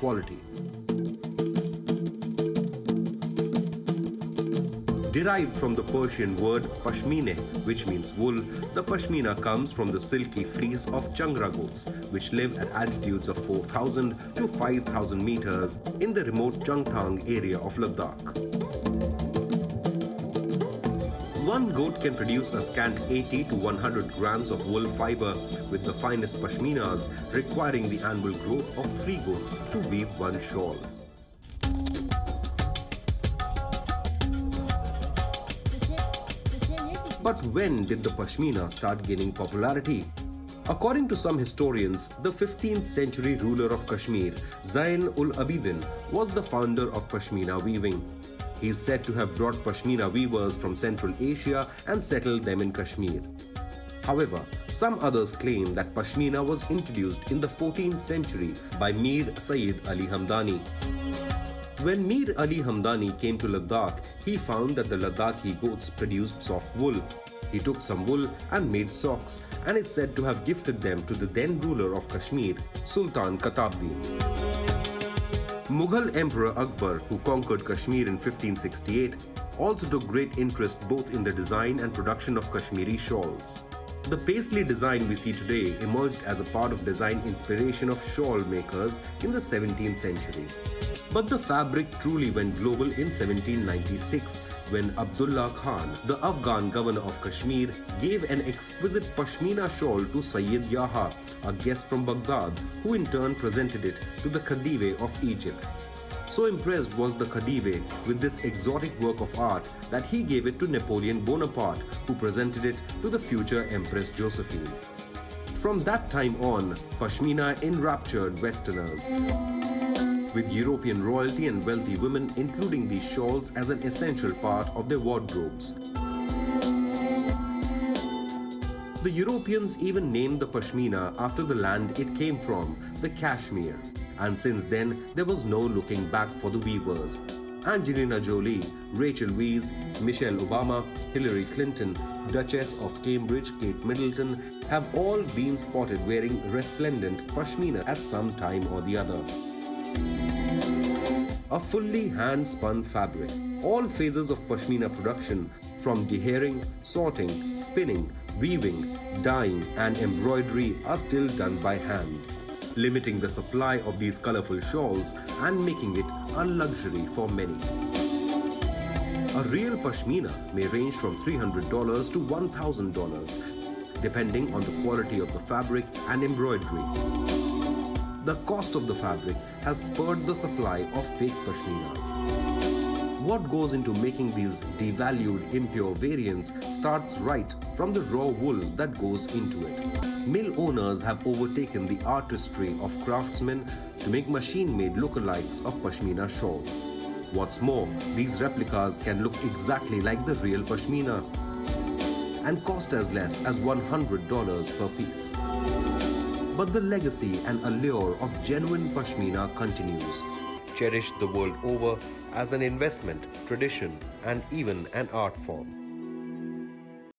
quality. Derived from the Persian word pashmine, which means wool, the pashmina comes from the silky fleece of changra goats, which live at altitudes of 4,000 to 5,000 meters in the remote Changthang area of Ladakh. One goat can produce a scant 80 to 100 grams of wool fiber, with the finest pashminas requiring the annual growth of 3 goats to weave one shawl. But when did the pashmina start gaining popularity? According to some historians, the 15th century ruler of Kashmir, Zain ul Abidin, was the founder of pashmina weaving. He is said to have brought pashmina weavers from Central Asia and settled them in Kashmir. However, some others claim that pashmina was introduced in the 14th century by Mir Sayyid Ali Hamdani. When Mir Ali Hamdani came to Ladakh, he found that the Ladakhi goats produced soft wool. He took some wool and made socks, and is said to have gifted them to the then ruler of Kashmir, Sultan Qatabdin. Mughal Emperor Akbar, who conquered Kashmir in 1568, also took great interest both in the design and production of Kashmiri shawls. The paisley design we see today emerged as a part of design inspiration of shawl makers in the 17th century. But the fabric truly went global in 1796 when Abdullah Khan, the Afghan governor of Kashmir, gave an exquisite pashmina shawl to Sayyid Yaha, a guest from Baghdad, who in turn presented it to the Khedive of Egypt. So impressed was the Khedive with this exotic work of art that he gave it to Napoleon Bonaparte, who presented it to the future Empress Josephine. From that time on, pashmina enraptured Westerners, with European royalty and wealthy women including these shawls as an essential part of their wardrobes. The Europeans even named the pashmina after the land it came from, the Kashmir. And since then, there was no looking back for the weavers. Angelina Jolie, Rachel Weisz, Michelle Obama, Hillary Clinton, Duchess of Cambridge, Kate Middleton have all been spotted wearing resplendent pashmina at some time or the other. A fully hand-spun fabric. All phases of pashmina production, from dehairing, sorting, spinning, weaving, dyeing and embroidery, are still done by hand, limiting the supply of these colorful shawls and making it a luxury for many. A real pashmina may range from $300 to $1,000, depending on the quality of the fabric and embroidery. The cost of the fabric has spurred the supply of fake pashminas. What goes into making these devalued, impure variants starts right from the raw wool that goes into it. Mill owners have overtaken the artistry of craftsmen to make machine-made lookalikes of pashmina shawls. What's more, these replicas can look exactly like the real pashmina and cost as less as $100 per piece. But the legacy and allure of genuine pashmina continues, cherished the world over as an investment, tradition, and even an art form.